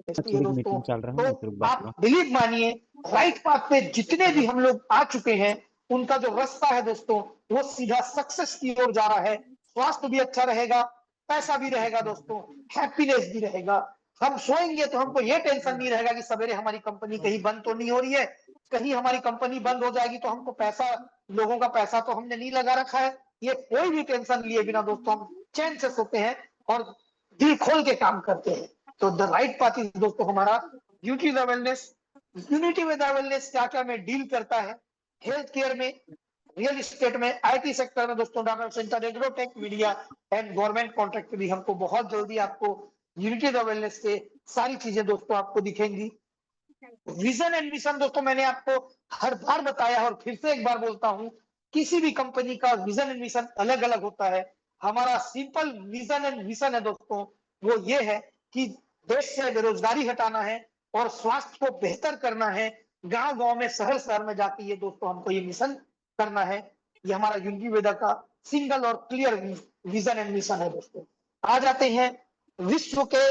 बेचती है थोड़ी दोस्तों। मीटिंग चल रहा है ना, तो आप बिलीव मानिए, राइट पाथ पे जितने भी हम लोग आ चुके हैं, उनका जो रास्ता है दोस्तों, वो सीधा सक्सेस की ओर जा रहा है। स्वास्थ्य भी अच्छा रहेगा, पैसा भी रहेगा दोस्तों, हैप्पीनेस भी रहेगा। हम सोएंगे तो हमको ये टेंशन नहीं रहेगा कि सवेरे हमारी कंपनी कहीं बंद तो नहीं हो रही है, कहीं हमारी कंपनी बंद हो जाएगी तो हमको पैसा, लोगों का पैसा तो हमने नहीं लगा रखा है। ये कोई भी टेंशन लिए बिना दोस्तों हम चैन से सोते हैं और दिल खोल के काम करते हैं। तो द राइट पाथ इज दोस्तों हमारा unity the wellness. Unity with the wellness क्या क्या में डील करता है, हेल्थ केयर में, रियल एस्टेट में, आईटी सेक्टर में दोस्तों, data centre, agrotech, media and government contract भी हमको बहुत जल्दी आपको यूनिटी द वेलनेस से सारी चीजें दोस्तों आपको दिखेंगी। विजन एंड मिशन दोस्तों मैंने आपको हर बार बताया और फिर से एक बार बोलता हूं, किसी भी कंपनी का विजन एंड मिशन अलग अलग होता है। हमारा सिंपल विजन एंड मिशन है दोस्तों, वो ये है कि देश से बेरोजगारी हटाना है और स्वास्थ्य को बेहतर करना है। गांव गांव में, शहर शहर में जाके ये दोस्तों हमको ये मिशन करना है। ये हमारा यूनिटी वेदा का सिंगल और क्लियर विजन एंड मिशन है दोस्तों। आ जाते हैं विश्व के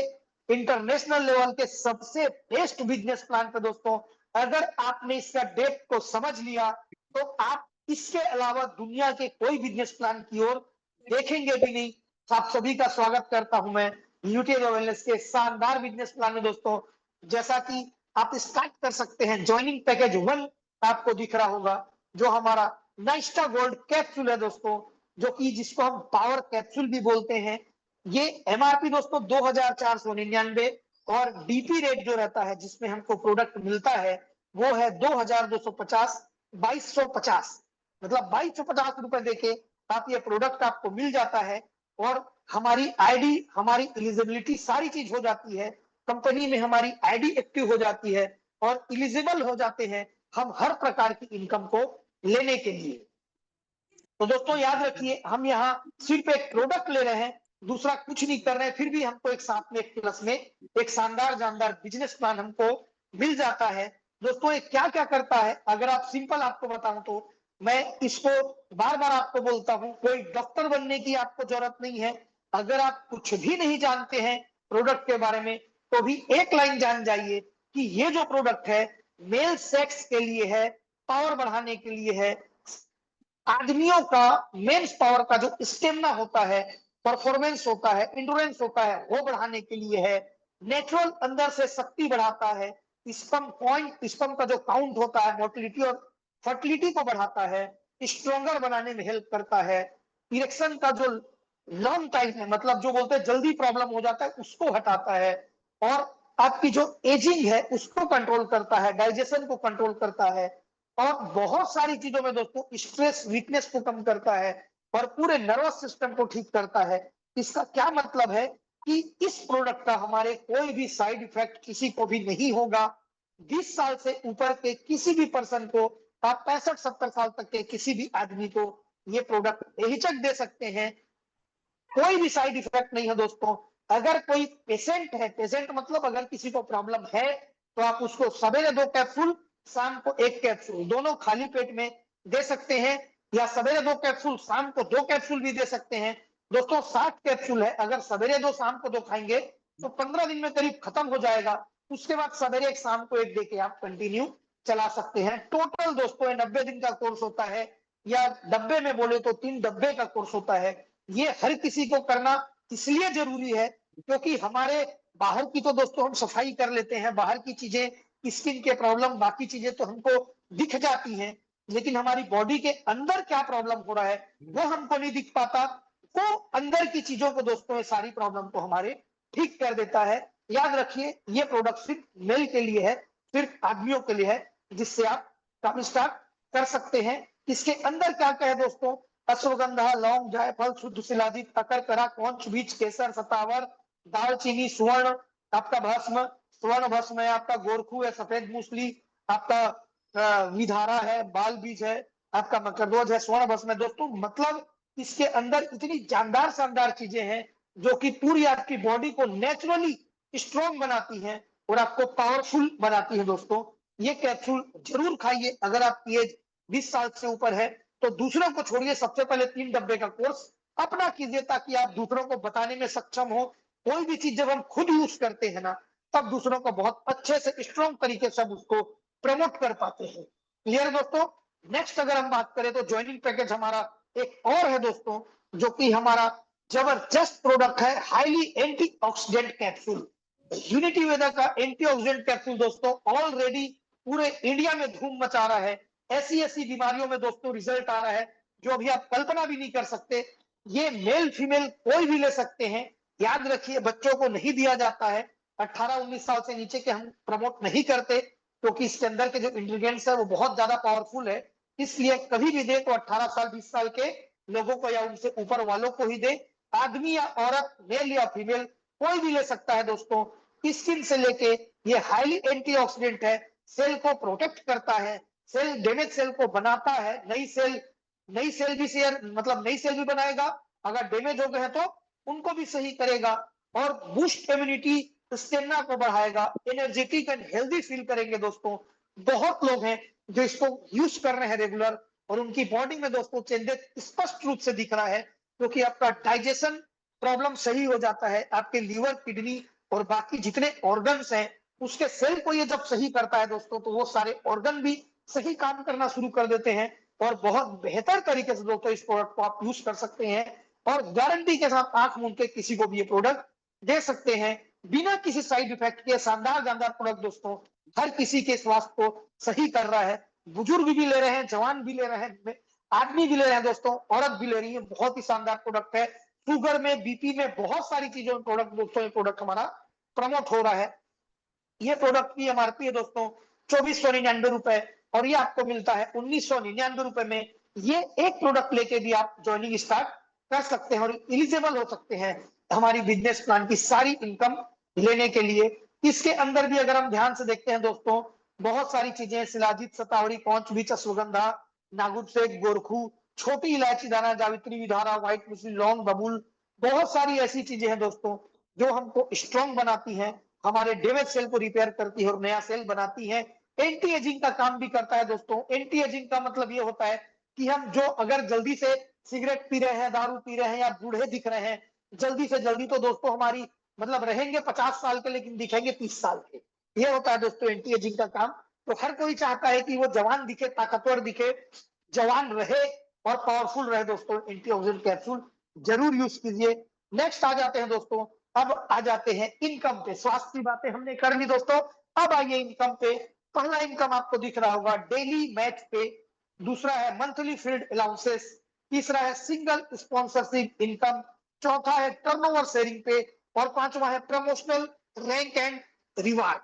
इंटरनेशनल लेवल के सबसे बेस्ट बिजनेस प्लान पे दोस्तों। अगर आपने इसका डेप्थ को समझ लिया तो आप इसके अलावा दुनिया के कोई बिजनेस प्लान की ओर देखेंगे भी नहीं। आप सभी का स्वागत करता हूं मैं यूनिटी वेलनेस के शानदार बिजनेस प्लान में दोस्तों। जैसा कि आप स्टार्ट कर सकते हैं, ज्वाइनिंग पैकेज 1 आपको दिख रहा होगा, जो हमारा नाइस्टा गोल्ड कैप्सूल है दोस्तों, जो कि जिसको हम पावर कैप्सूल भी बोलते हैं। ये एमआरपी दोस्तों 2499 और डीपी रेट जो रहता है जिसमें हमको प्रोडक्ट मिलता है वो है 2250, 2250, मतलब 2250 रुपए देके आप ये प्रोडक्ट आपको मिल जाता है। और हमारी आईडी, हमारी एलिजिबिलिटी सारी चीज हो जाती है, कंपनी में हमारी आईडी एक्टिव हो जाती है और एलिजिबल हो जाते हैं हम हर प्रकार की इनकम को लेने के लिए। तो दोस्तों याद रखिए, हम यहाँ सिर्फ एक प्रोडक्ट ले रहे हैं, दूसरा कुछ नहीं कर रहे हैं, फिर भी हमको एक साथ में, एक प्लस में एक शानदार जानदार बिजनेस प्लान हमको मिल जाता है। दोस्तों ये क्या क्या करता है, अगर आप सिंपल आपको बताऊं तो, मैं इसको बार बार आपको बोलता हूं, कोई डॉक्टर बनने की आपको जरूरत नहीं है। अगर आप कुछ भी नहीं जानते हैं प्रोडक्ट के बारे में, तो भी एक लाइन जान जाइए कि ये जो प्रोडक्ट है मेल सेक्स के लिए है, पावर बढ़ाने के लिए है। आदमियों का मेंस पावर का जो स्टेमिना होता है, परफॉर्मेंस होता है, इंडोरेंस होता है, वो बढ़ाने के लिए है। नेचुरल अंदर से शक्ति बढ़ाता है। स्पर्म का जो काउंट होता है, मोटिलिटी और फर्टिलिटी को बढ़ाता है, स्ट्रॉन्गर बनाने में हेल्प करता है। इरेक्शन का जो लॉन्ग टाइम है, मतलब जो बोलते हैं जल्दी प्रॉब्लम हो जाता है, उसको हटाता है। और आपकी जो एजिंग है उसको कंट्रोल करता है, डाइजेशन को कंट्रोल करता है और बहुत सारी चीजों में दोस्तों स्ट्रेस वीकनेस को कम करता है और पूरे नर्वस सिस्टम को ठीक करता है। इसका क्या मतलब है कि इस प्रोडक्ट का हमारे कोई भी साइड इफेक्ट किसी को भी नहीं होगा। 20 साल से ऊपर के किसी भी पर्सन को, आप 65-70 साल तक के किसी भी आदमी को ये प्रोडक्ट बेहिचक दे सकते हैं। कोई भी साइड इफेक्ट नहीं है दोस्तों। अगर कोई पेशेंट है, पेशेंट मतलब अगर किसी को प्रॉब्लम है, तो आप उसको सवेरे 2 कैप्सूल, शाम को 1 कैप्सूल, दोनों खाली पेट में दे सकते हैं, या सवेरे 2 कैप्सूल, शाम को 2 कैप्सूल भी दे सकते हैं। दोस्तों 60 कैप्सूल है, अगर सवेरे 2 शाम को 2 खाएंगे तो 15 दिन में करीब खत्म हो जाएगा। उसके बाद सवेरे 1 शाम को 1 देके आप कंटिन्यू चला सकते हैं। टोटल दोस्तों 90 दिन का कोर्स होता है, या डब्बे में बोले तो 3 डब्बे का कोर्स होता है। ये हर किसी को करना इसलिए जरूरी है क्योंकि हमारे बाहर की तो दोस्तों हम सफाई कर लेते हैं, बाहर की चीजें, स्किन के प्रॉब्लम, बाकी चीजें तो हमको दिख जाती हैं, लेकिन हमारी बॉडी के अंदर क्या प्रॉब्लम हो रहा है वो हमको नहीं दिख पाता। वो अंदर की चीजों को दोस्तों, ये सारी प्रॉब्लम को हमारे ठीक कर देता है। याद रखिए, ये प्रोडक्ट सिर्फ मेल के लिए है, सिर्फ आदमियों के लिए है, जिससे आप काम स्टार्ट कर सकते हैं। इसके अंदर क्या क्या है दोस्तों, अश्वगंधा, लौंग, जायफल, शुद्ध शिलाजीत, अकरकरा, कौंच बीज, केसर, सतावर, दालचीनी, स्वर्ण, आपका भस्म, स्वर्ण भस्म है, आपका गोरखू है, सफेद मूसली, आपका विधारा है, बाल बीज है, आपका मकरध्वज है, स्वर्ण भस्म है दोस्तों। मतलब इसके अंदर इतनी जानदार शानदार चीजें हैं जो कि पूरी आपकी बॉडी को नेचुरली स्ट्रॉन्ग बनाती हैं और आपको पावरफुल बनाती है दोस्तों। ये कैप्सूल जरूर खाइए। अगर आपकी एज 20 साल से ऊपर है तो दूसरों को छोड़िए, सबसे पहले 3 डब्बे का कोर्स अपना कीजिए ताकि आप दूसरों को बताने में सक्षम हो। कोई भी चीज जब हम खुद यूज करते हैं ना, तब दूसरों को बहुत अच्छे से स्ट्रॉन्ग तरीके से हम उसको प्रमोट कर पाते हैं। क्लियर दोस्तों। नेक्स्ट अगर हम बात करें तो ज्वाइनिंग पैकेज हमारा एक और है दोस्तों, जो कि हमारा जबरदस्त प्रोडक्ट है, हाईली एंटीऑक्सीडेंट कैप्सूल। यूनिटी वेदा का एंटीऑक्सीडेंट कैप्सूल दोस्तों ऑलरेडी पूरे इंडिया में धूम मचा रहा है। ऐसी ऐसी बीमारियों में दोस्तों रिजल्ट आ रहा है जो अभी आप कल्पना भी नहीं कर सकते। ये मेल फीमेल कोई भी ले सकते हैं। याद रखिए, बच्चों को नहीं दिया जाता है, 18-19 साल से नीचे के हम प्रमोट नहीं करते, क्योंकि इसके अंदर के जो इंग्रेडिएंट्स है वो बहुत ज्यादा पावरफुल है। इसलिए कभी भी दे तो 18 साल 20 साल के लोगों को या उनसे ऊपर वालों को ही दे। आदमी या औरत, मेल या फीमेल, कोई भी ले सकता है दोस्तों। स्किन से लेके ये हाईली एंटीऑक्सीडेंट है, सेल को प्रोटेक्ट करता है, सेल डैमेज सेल को बनाता है, नई सेल भी शेयर मतलब नई सेल भी बनाएगा, अगर डैमेज हो गए हैं तो उनको भी सही करेगा, और बूस्ट इम्यूनिटी स्टेमिना को बढ़ाएगा, एनर्जेटिक एंड हेल्दी फील करेंगे दोस्तों। बहुत लोग हैं जो इसको यूज कर रहे हैं रेगुलर, और उनकी बॉडी में दोस्तों चेंजेस स्पष्ट रूप से दिख रहा है, क्योंकि आपका डाइजेशन प्रॉब्लम सही हो जाता है, आपके लीवर, किडनी और बाकी जितने ऑर्गन्स हैं उसके सेल को ये जब सही करता है दोस्तों, तो वो सारे ऑर्गन भी सही काम करना शुरू कर देते हैं, और बहुत बेहतर तरीके से दोस्तों इस प्रोडक्ट को आप यूज कर सकते हैं, और गारंटी के साथ आंख मूंद के किसी को भी ये प्रोडक्ट दे सकते हैं बिना किसी साइड इफेक्ट के। शानदार शानदार प्रोडक्ट दोस्तों, हर किसी के स्वास्थ्य को सही कर रहा है। बुजुर्ग भी ले रहे हैं, जवान भी ले रहे हैं, आदमी भी ले रहे हैं दोस्तों, औरत भी ले रही है। बहुत ही शानदार प्रोडक्ट है। शुगर में, बीपी में, बहुत सारी चीजों में प्रोडक्ट दोस्तों, ये प्रोडक्ट हमारा प्रमोट हो रहा है। ये प्रोडक्ट की एमआरपी है दोस्तों 2499 रुपए, और ये आपको मिलता है 1999 रुपए में। ये एक प्रोडक्ट लेके भी आप ज्वाइनिंग स्टार्ट कर सकते हैं और एलिजिबल हो सकते हैं हमारी बिजनेस प्लान की सारी इनकम लेने के लिए। इसके अंदर भी अगर हम ध्यान से देखते हैं दोस्तों, बहुत सारी चीजें, शिलाजीत, सतावरी, कौच बीच, अश्वगंधा, नागुसेक, गोरखू, छोटी इलायची दाना, जावित्री विधारा, व्हाइट मिश्री, लौंग, बबूल, बहुत सारी ऐसी चीजें हैं दोस्तों जो हमको स्ट्रॉन्ग बनाती हैं, हमारे डैमेज सेल को रिपेयर करती है और नया सेल बनाती है। एंटी एजिंग का काम भी करता है दोस्तों। एंटी एजिंग का मतलब ये होता है कि हम जो अगर जल्दी से सिगरेट पी रहे हैं, दारू पी रहे हैं या बूढ़े दिख रहे हैं, जल्दी से जल्दी तो दोस्तों हमारी मतलब रहेंगे 50 साल के लेकिन दिखेंगे 30 साल के। ये होता है दोस्तों एंटी एजिंग का काम। तो हर कोई चाहता है कि वो जवान दिखे, ताकतवर दिखे, जवान रहे और पावरफुल रहे दोस्तों। एंटीऑक्सीडेंट कैप्सूल जरूर यूज कीजिए। नेक्स्ट आ जाते हैं दोस्तों, अब आ जाते हैं इनकम पे। स्वास्थ्य की बातें हमने कर ली दोस्तों, अब आइए इनकम पे। पहला इनकम आपको दिख रहा होगा डेली मैच पे, दूसरा है मंथली फील्ड अलाउंसेस, तीसरा है सिंगल स्पॉन्सरशिप इनकम, चौथा है टर्नओवर शेयरिंग पे, और पांचवा है प्रमोशनल रैंक एंड रिवार्ड।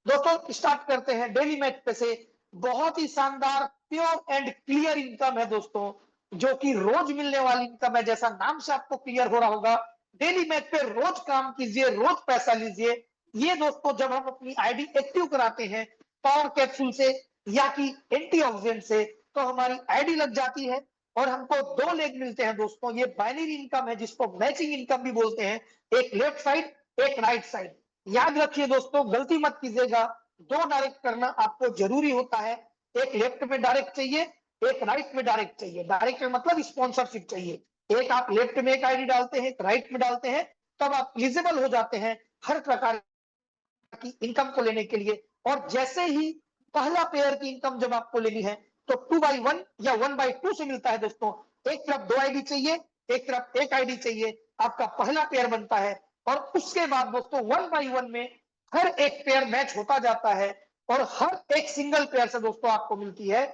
दोस्तों स्टार्ट करते हैं डेली मैच पे से। बहुत ही शानदार प्योर एंड क्लियर इनकम है दोस्तों, जो कि रोज मिलने वाली इनकम है। जैसा नाम से आपको क्लियर हो रहा होगा, डेली मैच पे रोज काम कीजिए, रोज पैसा लीजिए। ये दोस्तों जब हम अपनी आईडी एक्टिव कराते हैं पावर कैप्सूल से या कि एंटीऑक्सीडेंट से, तो हमारी आईडी लग जाती है और हमको दो लेग मिलते हैं दोस्तों। ये बाइनरी इनकम है जिसको मैचिंग इनकम भी बोलते हैं, एक लेफ्ट साइड, एक राइट साइड। याद रखिए दोस्तों, गलती मत कीजिएगा, दो डायरेक्ट करना आपको जरूरी होता है। एक लेफ्ट में डायरेक्ट चाहिए, एक राइट में डायरेक्ट चाहिए। डायरेक्ट मतलब स्पॉन्सरशिप चाहिए। एक आप लेफ्ट में एक आईडी डालते हैं, एक राइट में डालते हैं, तब आप एलिजिबल हो जाते हैं हर प्रकार की इनकम को लेने के लिए। और जैसे ही पहला पेयर की इनकम जब आपको लेनी है तो 2/1 या 1/2 से मिलता है दोस्तों। एक तरफ दो आईडी चाहिए, एक तरफ एक आईडी चाहिए, आपका पहला पेयर बनता है। और उसके बाद दोस्तों 1/1 में हर एक पेयर मैच होता जाता है, और हर एक सिंगल पेयर से दोस्तों आपको मिलती है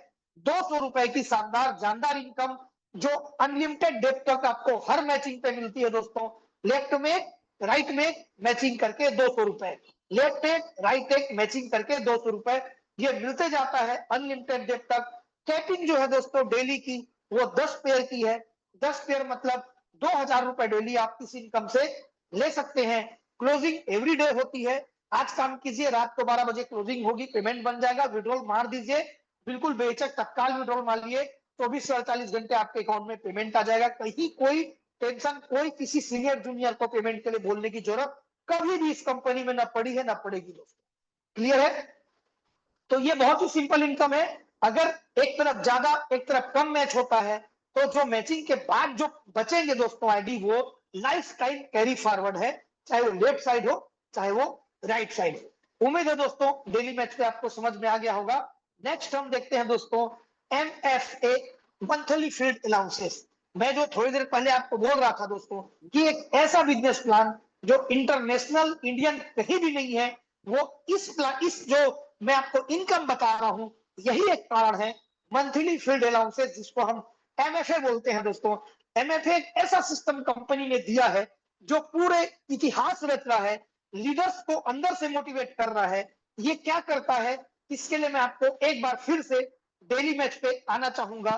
200 रुपए की शानदार जानदार इनकम, जो अनलिमिटेड डेट तक आपको हर मैचिंग पे मिलती है दोस्तों। लेफ्ट में, राइट में मैचिंग करके 200 रुपए, लेफ्ट एक, राइट एक मैचिंग करके 200 रुपए, ये मिलते जाता है अनलिमिटेड डेट तक। कैपिंग जो है दोस्तों डेली की, वो 10 पेयर की है। 10 पेयर मतलब 2000 रुपए डेली आप इस इनकम से ले सकते हैं। क्लोजिंग एवरी डे होती है। आज काम कीजिए, रात को 12 बजे क्लोजिंग होगी, पेमेंट बन जाएगा, विड्रॉल मार दीजिए, बिल्कुल बेहिचक तत्काल विड्रॉल मार लिए, 24 से 48 घंटे आपके अकाउंट में पेमेंट आ जाएगा। कहीं कोई टेंशन, कोई किसी सीनियर जूनियर को पेमेंट के लिए बोलने की जरूरत कभी भी इस कंपनी में ना पड़ी है, ना पड़ेगी दोस्तों। क्लियर है? तो ये बहुत ही सिंपल इनकम है। अगर एक तरफ ज्यादा एक तरफ कम मैच होता है, तो जो मैचिंग के बाद जो बचेंगे दोस्तों आईडी, वो लाइफ टाइम कैरी फॉरवर्ड है, चाहे वो लेफ्ट साइड हो चाहे वो राइट साइड। उम्मीद है दोस्तों डेली मैच पे आपको समझ में आ गया होगा। नेक्स्ट हम देखते हैं दोस्तों MFA, मंथली फील्ड अलाउंसेस। मैं जो थोड़ी देर पहले आपको बोल रहा था दोस्तों कि एक ऐसा बिजनेस प्लान जो इंटरनेशनल इंडियन कहीं भी नहीं है, वो इस जो मैं आपको इनकम बता रहा हूं, यही एक कारण है मंथली फील्ड अलाउंसेस, जिसको हम MFA बोलते हैं दोस्तों। MFA एक ऐसा सिस्टम कंपनी ने दिया है जो पूरे इतिहास रच रहा है, लीडर्स को अंदर से मोटिवेट कर रहा है। ये क्या करता है, इसके लिए मैं आपको एक बार फिर से डेली मैच पे आना चाहूंगा।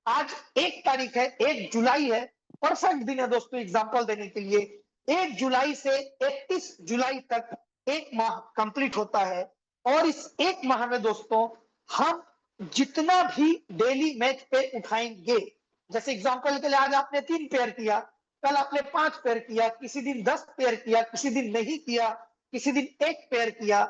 आज 1 तारीख है, 1 जुलाई है, परफेक्ट दिन है दोस्तों एग्जांपल देने के लिए। 1 जुलाई से 31 जुलाई तक एक माह कंप्लीट होता है, और इस एक माह में दोस्तों हम जितना भी डेली मैच पे उठाएंगे, जैसे एग्जांपल के लिए आज आपने 3 पेयर किया, कल आपने 5 पेयर किया, किसी दिन 10 पेयर किया, किसी दिन नहीं किया, किसी दिन 1 पेयर किया,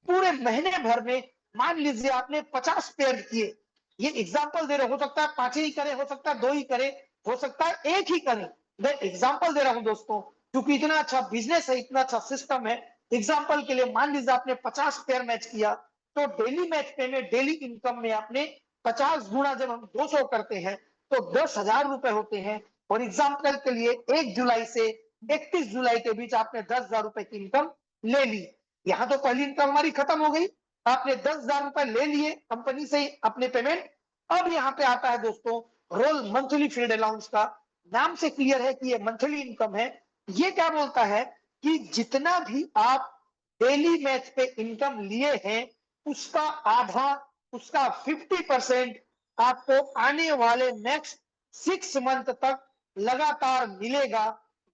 पूरे महीने भर में मान लीजिए आपने 50 पेयर किए। ये एग्जांपल दे रहे, हो सकता है 5 ही करे, हो सकता है 2 ही करे, हो सकता है 1 ही करे। मैं एग्जांपल दे रहा हूं दोस्तों, क्योंकि इतना अच्छा बिजनेस है, इतना अच्छा सिस्टम है। एग्जांपल के लिए मान लीजिए आपने 50 पेयर मैच किया, तो डेली मैच पे में, डेली इनकम में आपने 50 गुना जब हम 200 करते हैं तो 10,000 रुपए होते हैं। और एग्जाम्पल के लिए 1 जुलाई से 31 जुलाई के बीच आपने 10,000 रुपए की इनकम ले ली। यहां तो पहली इनकम हमारी खत्म हो गई, आपने 10,000 रुपए ले लिए कंपनी से अपने पेमेंट। अब यहाँ पे आता है दोस्तों रोल मंथली फील्ड अलाउंस का। नाम से क्लियर है कि ये मंथली इनकम है। ये क्या बोलता है कि जितना भी आप डेली मैच पे इनकम लिए हैं, उसका आधा, उसका 50% आपको आने वाले नेक्स्ट 6 मंथ तक लगातार मिलेगा,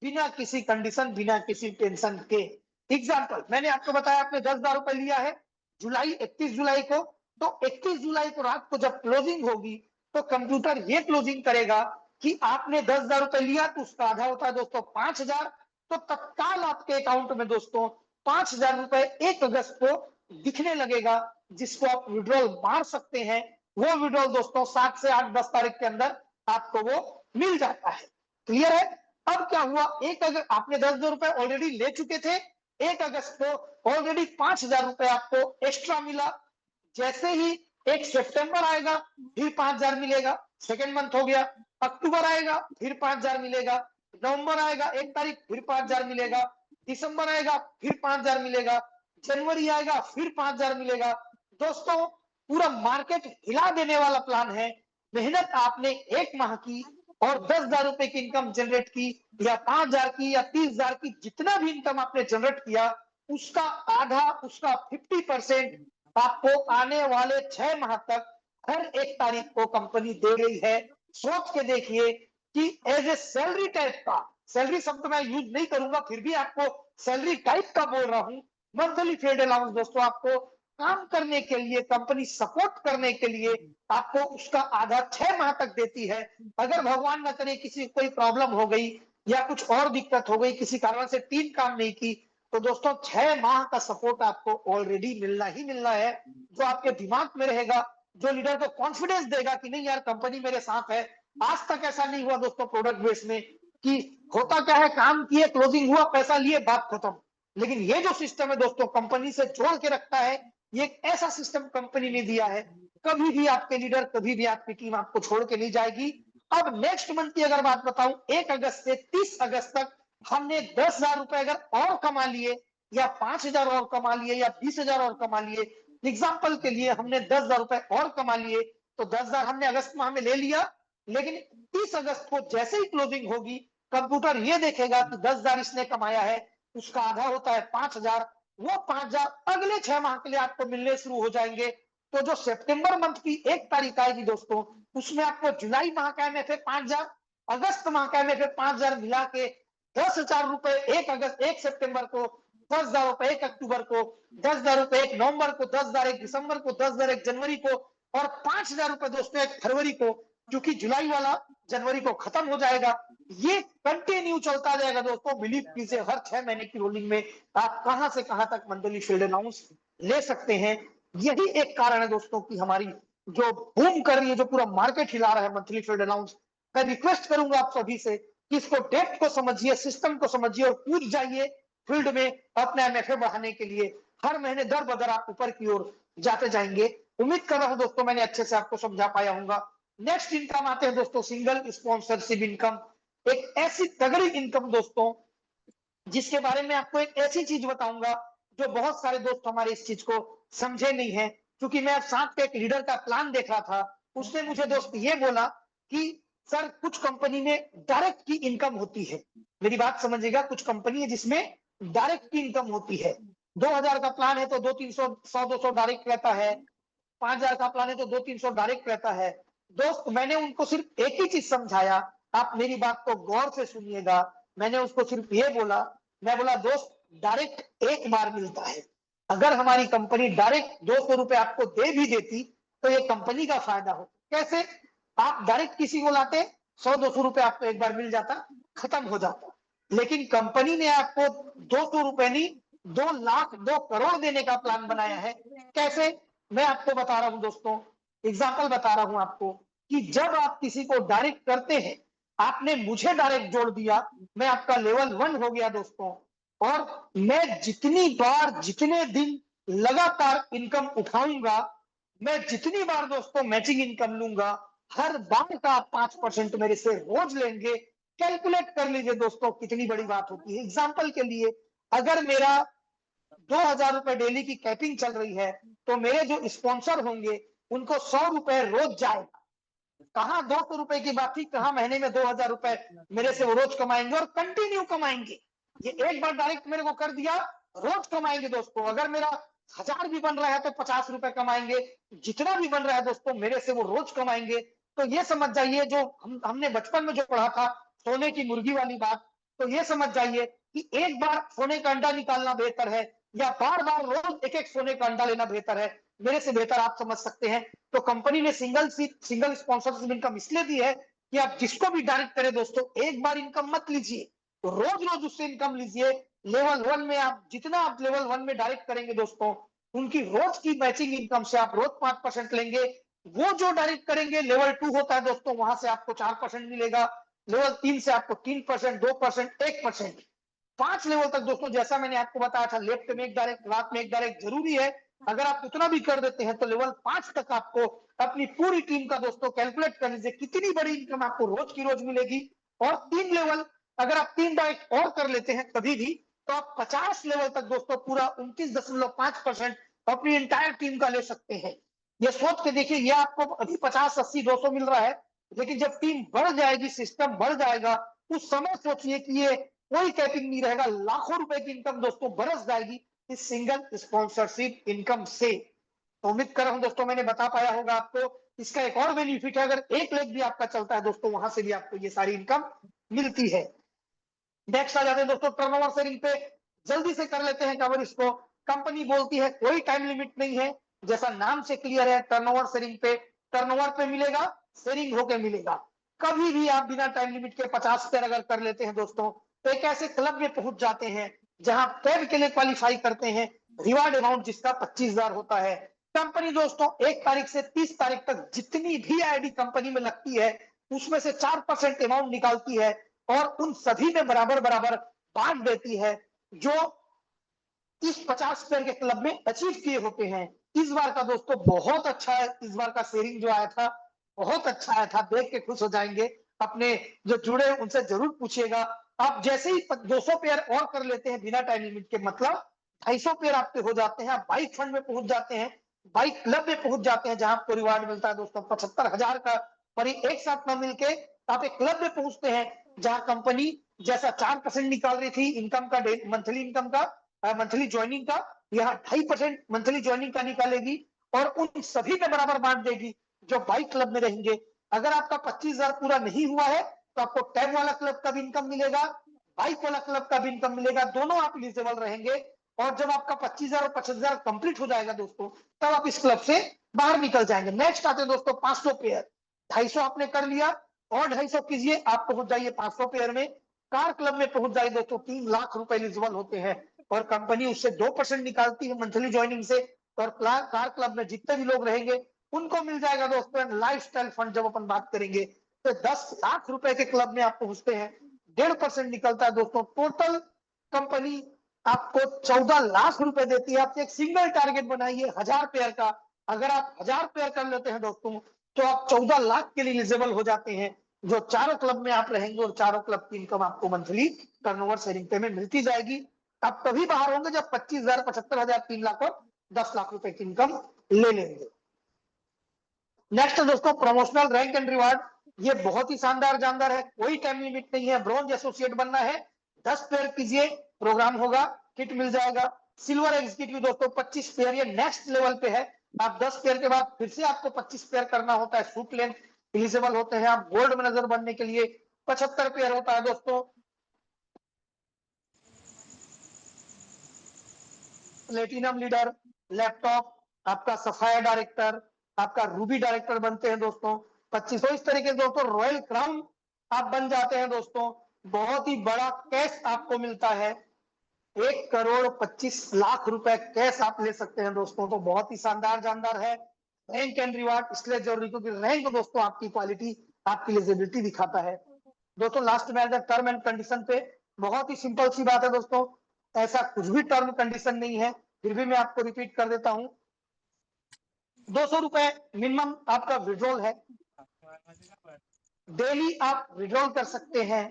बिना किसी कंडीशन, बिना किसी टेंशन के। एग्जाम्पल मैंने आपको बताया, आपने 10,000 रुपए लिया है जुलाई 31 जुलाई को, तो 31 जुलाई को रात को जब क्लोजिंग होगी तो कंप्यूटर ये क्लोजिंग करेगा कि आपने 10,000 रुपए लिया, तो उसका आधा होता है दोस्तों 5,000। तो तत्काल आपके अकाउंट में दोस्तों 5,000 रुपए 1 अगस्त को दिखने लगेगा, जिसको आप विड्रॉल मार सकते हैं। वो विड्रॉल दोस्तों 7 से 8 10 तारीख के अंदर आपको वो मिल जाता है। क्लियर है? अब क्या हुआ, एक अगर आपने 10,000 रुपए ऑलरेडी ले चुके थे, 1 अगस्त को ऑलरेडी 5,000 रुपए आपको एक्स्ट्रा मिला। जैसे ही 1 सितंबर आएगा फिर 5,000 मिलेगा, सेकेंड मंथ हो गया। अक्टूबर आएगा फिर 5,000 मिलेगा, नवंबर आएगा 1 तारीख फिर 5,000 मिलेगा, दिसंबर आएगा फिर 5,000 मिलेगा, जनवरी आएगा फिर 5,000 मिलेगा। दोस्तों पूरा मार्केट हिला देने वाला प्लान है। मेहनत आपने 1 माह की और 10,000 रुपए की इनकम जनरेट की, या 5,000 की, या 30,000 की, जितना भी इनकम आपने जनरेट किया, उसका आधा, उसका 50% आपको आने वाले 6 माह तक हर 1 तारीख को कंपनी दे रही है। सोच के देखिए कि एज ए सैलरी टाइप का, सैलरी शब्द मैं यूज नहीं करूंगा, फिर भी आपको सैलरी टाइप का बोल रहा हूं। मंथली फील्ड अलाउंस दोस्तों आपको काम करने के लिए, कंपनी सपोर्ट करने के लिए आपको उसका आधा 6 माह तक देती है। अगर भगवान न करे किसी कोई प्रॉब्लम हो गई या कुछ और दिक्कत हो गई, किसी कारण से टीम काम नहीं की, तो दोस्तों 6 माह का सपोर्ट आपको ऑलरेडी मिलना ही मिलना है, जो आपके दिमाग में रहेगा, जो लीडर को कॉन्फिडेंस देगा कि नहीं यार कंपनी मेरे साथ है। आज तक ऐसा नहीं हुआ दोस्तों प्रोडक्ट बेस में कि होता क्या है, काम किए, क्लोजिंग हुआ, पैसा लिए, बात खत्म। लेकिन ये जो सिस्टम है दोस्तों कंपनी से जोड़ के रखता है, ये एक ऐसा सिस्टम कंपनी ने दिया है, कभी भी आपके लीडर, कभी भी आपकी टीम आपको छोड़ के नहीं जाएगी। अब नेक्स्ट मंथ की अगर बात बताऊं, 1 अगस्त से 30 अगस्त तक हमने 10,000 रुपए अगर और कमा लिए, या 5,000 और कमा लिए, या 20,000 और कमा लिए, एग्जाम्पल के लिए हमने 10,000 रुपए और कमा लिए, तो 10,000 हमने अगस्त माह में ले लिया। लेकिन 30 अगस्त को जैसे ही क्लोजिंग होगी, कंप्यूटर ये देखेगा कि 10,000 इसने कमाया है, उसका आधा होता है 5,000। वो 5,000 अगले 6 माह के लिए आपको मिलने शुरू हो जाएंगे। तो जो सितंबर मंथ की 1 तारीख आएगी दोस्तों, उसमें आपको जुलाई माह का MFA 5,000, अगस्त माह का MFA 5,000 मिला के 10,000 रुपए 1 अगस्त, 1 सितंबर को, 10,000 रुपए 1 अक्टूबर को, 10,000 रुपए 1 नवंबर को, 10,000 1 दिसंबर को, 10,000 1 जनवरी को, और 5,000 रुपए दोस्तों 1 फरवरी को, क्योंकि जुलाई वाला जनवरी को खत्म हो जाएगा। ये कंटिन्यू चलता जाएगा दोस्तों, बिलीव कीजिए हर 6 महीने की रोलिंग में आप कहां से कहां तक मंथली फील्ड अलाउंस ले सकते हैं। यही एक कारण है दोस्तों कि हमारी जो बूम कर रही है, जो पूरा मार्केट हिला रहा है मंथली फील्ड अलाउंस। मैं रिक्वेस्ट करूंगा आप सभी से कि इसको डेप्थ को समझिए, सिस्टम को समझिए और कूद जाइए। फील्ड में अपना एमएफए बढ़ाने के लिए हर महीने दर बदर आप ऊपर की ओर जाते जाएंगे। उम्मीद कर रहा हूं दोस्तों मैंने अच्छे से आपको समझा पाया हूँ। नेक्स्ट इनकम आते हैं दोस्तों सिंगल स्पॉन्सरशिप इनकम। एक ऐसी तगड़ी इनकम दोस्तों जिसके बारे में आपको एक ऐसी चीज बताऊंगा जो बहुत सारे दोस्त हमारे इस चीज को समझे नहीं है। क्योंकि मैं साथ पे एक लीडर का प्लान देख रहा था, उसने मुझे दोस्त ये बोला कि सर कुछ कंपनी में डायरेक्ट की इनकम होती है। मेरी बात समझिएगा, कुछ कंपनी है जिसमें डायरेक्ट की इनकम होती है। 2000 का प्लान है तो 200-300 100-200 डायरेक्ट रहता है। 5000 का प्लान है तो 200-300 डायरेक्ट रहता है। दोस्त मैंने उनको सिर्फ एक ही चीज समझाया, आप मेरी बात को गौर से सुनिएगा। मैंने उसको सिर्फ ये बोला, मैं बोला दोस्त डायरेक्ट एक बार मिलता है। अगर हमारी कंपनी डायरेक्ट 200 रुपए आपको दे भी देती तो ये कंपनी का फायदा हो। कैसे? आप डायरेक्ट किसी को लाते 100-200 रुपए आपको एक बार मिल जाता, खत्म हो जाता। लेकिन कंपनी ने आपको 200 रुपए नहीं 2 लाख 2 करोड़ देने का प्लान बनाया है। कैसे? मैं आपको बता रहा हूं दोस्तों, एग्जाम्पल बता रहा हूं आपको कि जब आप किसी को डायरेक्ट करते हैं, आपने मुझे डायरेक्ट जोड़ दिया, मैं आपका लेवल 1 हो गया दोस्तों। और मैं जितनी बार जितने दिन लगातार इनकम उठाऊंगा, मैं जितनी बार दोस्तों मैचिंग इनकम लूंगा, हर बार का आप 5% मेरे से रोज लेंगे। कैलकुलेट कर लीजिए दोस्तों कितनी बड़ी बात होती है। एग्जाम्पल के लिए अगर मेरा 2000 रुपए डेली की कैपिंग चल रही है तो मेरे जो स्पॉन्सर होंगे उनको 100 रुपए रोज जाएगा। कहां 200 रुपए की बात थी, कहां महीने में 2000 रुपए मेरे से वो रोज कमाएंगे और कंटिन्यू कमाएंगे। ये एक बार डायरेक्ट मेरे को कर दिया, रोज कमाएंगे दोस्तों। अगर मेरा 1000 भी बन रहा है तो 50 रुपए कमाएंगे। जितना भी बन रहा है दोस्तों मेरे से वो रोज कमाएंगे। तो ये समझ जाइए जो हमने बचपन में जो पढ़ा था सोने की मुर्गी वाली बात, तो ये समझ जाइए कि एक बार सोने का अंडा निकालना बेहतर है या बार बार रोज एक एक सोने का अंडा लेना बेहतर है। मेरे से बेहतर आप समझ सकते हैं। तो कंपनी ने सिंगल स्पॉन्सरशिप इनकम इसलिए दी है कि आप जिसको भी डायरेक्ट करें दोस्तों एक बार इनकम मत लीजिए, तो रोज रोज उससे इनकम लीजिए। लेवल 1 में आप जितना आप लेवल 1 में डायरेक्ट करेंगे दोस्तों, उनकी रोज की मैचिंग इनकम से आप रोज 5% लेंगे। वो जो डायरेक्ट करेंगे लेवल 2 होता है दोस्तों, वहां से आपको 4% मिलेगा। लेवल 3 से आपको 3%, 2%, 1%, 5 लेवल तक दोस्तों। जैसा मैंने आपको बताया था लेफ्ट में एक डायरेक्ट, रात में एक डायरेक्ट जरूरी है। अगर आप उतना भी कर देते हैं तो लेवल 5 तक आपको अपनी पूरी टीम का दोस्तों कैलकुलेट कर लीजिए कितनी बड़ी इनकम आपको रोज की रोज मिलेगी। और 3 लेवल अगर आप 3 डायरेक्ट और कर लेते हैं कभी भी, तो आप 50 लेवल तक दोस्तों पूरा 29.5% अपनी इंटायर टीम का ले सकते हैं। ये सोच के देखिए, ये आपको अभी 50, 80, 200 मिल रहा है, लेकिन जब टीम बढ़ जाएगी, सिस्टम बढ़ जाएगा, उस समय सोचिए कि ये कोई कैपिंग नहीं रहेगा, लाखों रुपए की इनकम दोस्तों बरस जाएगी इस सिंगल स्पॉन्सरशिप इनकम से। तो उम्मीद कर रहा हूं दोस्तों मैंने बता पाया होगा आपको। इसका एक और बेनिफिट है, अगर एक लेग भी आपका चलता है दोस्तों, वहां से भी आपको ये सारी इनकम मिलती है। नेक्स्ट आ जाते हैं दोस्तों टर्नओवर शेयरिंग पे। जल्दी से कर लेते हैं कवर इसको। कंपनी बोलती है कोई टाइम लिमिट नहीं है, जैसा नाम से क्लियर है। टर्नओवर शेयरिंग पे, टर्नओवर पे मिलेगा, शेयरिंग होके मिलेगा। कभी भी आप बिना टाइम लिमिट के 50 शेयर अगर कर लेते हैं दोस्तों, तो एक ऐसे क्लब में पहुंच जाते हैं जहां टैब के लिए क्वालिफाई करते हैं। रिवार्ड अमाउंट जिसका 25,000 होता है। कंपनी दोस्तों 1 तारीख से 30 तारीख तक जितनी भी आईडी कंपनी में लगती है उसमें से 4% अमाउंट निकालती है और उन सभी में बराबर बराबर बांट देती है जो इस 50 शेयर के क्लब में अचीव किए होते हैं। इस बार का दोस्तों बहुत अच्छा है, इस बार का शेयरिंग जो आया था बहुत अच्छा आया था, देख के खुश हो जाएंगे। अपने जो जुड़े हैं उनसे जरूर पूछिएगा। आप जैसे ही 200 पेयर और कर लेते हैं बिना टाइम लिमिट के, मतलब 250 पेयर आपके हो जाते हैं, आप बाइक फंड में पहुंच जाते हैं, बाइक क्लब में पहुंच जाते हैं जहां आपको रिवार्ड मिलता है दोस्तों 75,000 का। पर एक साथ न मिलके आप एक क्लब में पहुंचते हैं जहां कंपनी जैसा 4% निकाल रही थी इनकम का, मंथली इनकम का, मंथली ज्वाइनिंग का, यहाँ 2.5% मंथली ज्वाइनिंग का निकालेगी और उन सभी में बराबर बांट देगी जो बाइक क्लब में रहेंगे। अगर आपका 25,000 पूरा नहीं हुआ है तो आपको टैब वाला क्लब का भी इनकम मिलेगा, बाइक वाला क्लब का भी इनकम मिलेगा, दोनों आप एलिजिबल रहेंगे। और जब आपका 25,000 और 25,000 कंप्लीट हो जाएगा दोस्तों, तब आप इस क्लब से बाहर निकल जाएंगे। नेक्स्ट आते हैं दोस्तों 500 पेयर। 250 आपने कर लिया और 250 कीजिए, आप पहुंच जाइए 500 पेयर में। कार क्लब में पहुंच जाइए दोस्तों, 3 लाख रुपए एलिजिबल होते हैं और कंपनी उससे 2% निकालती है मंथली ज्वाइनिंग से। और कार क्लब में जितने भी लोग रहेंगे उनको मिल जाएगा दोस्तों लाइफस्टाइल फंड। जब अपन बात करेंगे तो 10 लाख रुपए के क्लब में आप पहुंचते हैं, 1.5% निकलता है दोस्तों। टोटल कंपनी आपको 14 लाख रुपए देती है। आप एक सिंगल टारगेट बनाइए 1000 पेयर का, अगर आप 1000 पेयर कर लेते हैं दोस्तों तो आप 14 लाख के लिए एलिजिबल हो जाते हैं, जो चारों क्लब में आप रहेंगे और चारों क्लब की इनकम आपको मंथली टर्नओवर शेयरिंग पे में मिलती जाएगी। आप तभी बाहर होंगे जब 25,000, 75,000, 3 लाख और 10 लाख रुपए की इनकम ले लेंगे। नेक्स्ट दोस्तों प्रमोशनल रैंक एंड रिवार्ड, ये बहुत ही शानदार जानदार है, कोई टाइम लिमिट नहीं है। ब्रॉन्ज एसोसिएट बनना है, 10 पेयर कीजिए, प्रोग्राम होगा, किट मिल जाएगा। सिल्वर एग्जीक्यूटिव दोस्तों 25 पेयर, ये नेक्स्ट लेवल पे है। आप 10 पेयर के बाद फिर से आपको 25 पेयर करना होता है, सूट लेंथ एलिजिबल होते हैं। आप गोल्ड मैनेजर बनने के लिए 75 पेयर होता है दोस्तों। प्लेटिनम लीडर, लैपटॉप, आपका सफायर डायरेक्टर, आपका रूबी डायरेक्टर बनते हैं दोस्तों 25। इस तरीके से दोस्तों रॉयल क्राउन आप बन जाते हैं दोस्तों। बहुत ही बड़ा कैश आपको मिलता है, 1,25,00,000 रुपए कैश आप ले सकते हैं दोस्तों। तो बहुत ही शानदार जानदार है रैंक एंड रिवार्ड, इसलिए जरूरी क्योंकि रैंक दोस्तों आपकी क्वालिटी, आपकी एलिजिबिलिटी दिखाता है दोस्तों। लास्ट में टर्म एंड कंडीशन पे, बहुत ही सिंपल सी बात है दोस्तों, ऐसा कुछ भी टर्म कंडीशन नहीं है, फिर भी मैं आपको रिपीट कर देता हूं। 200 रुपए मिनिमम आपका विड्रॉल है, डेली आप विड्रॉल कर सकते हैं।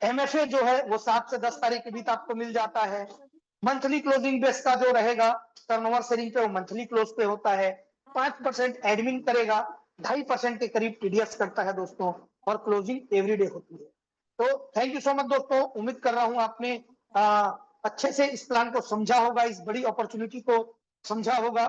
एमएफए जो है वो 7 से 10 तारीख के बीच आपको मिल जाता है। मंथली क्लोजिंग बेस का जो रहेगा टर्नओवर शेयरिंग पे, वो मंथली क्लोज पे होता है। 5% एडमिन करेगा, 2.5% के करीब टीडीएस करता है दोस्तों, और क्लोजिंग एवरीडे होती है। तो थैंक यू सो मच दोस्तों, उम्मीद कर रहा हूं आपने अच्छे से इस प्लान को समझा होगा, इस बड़ी अपॉर्चुनिटी को समझा होगा।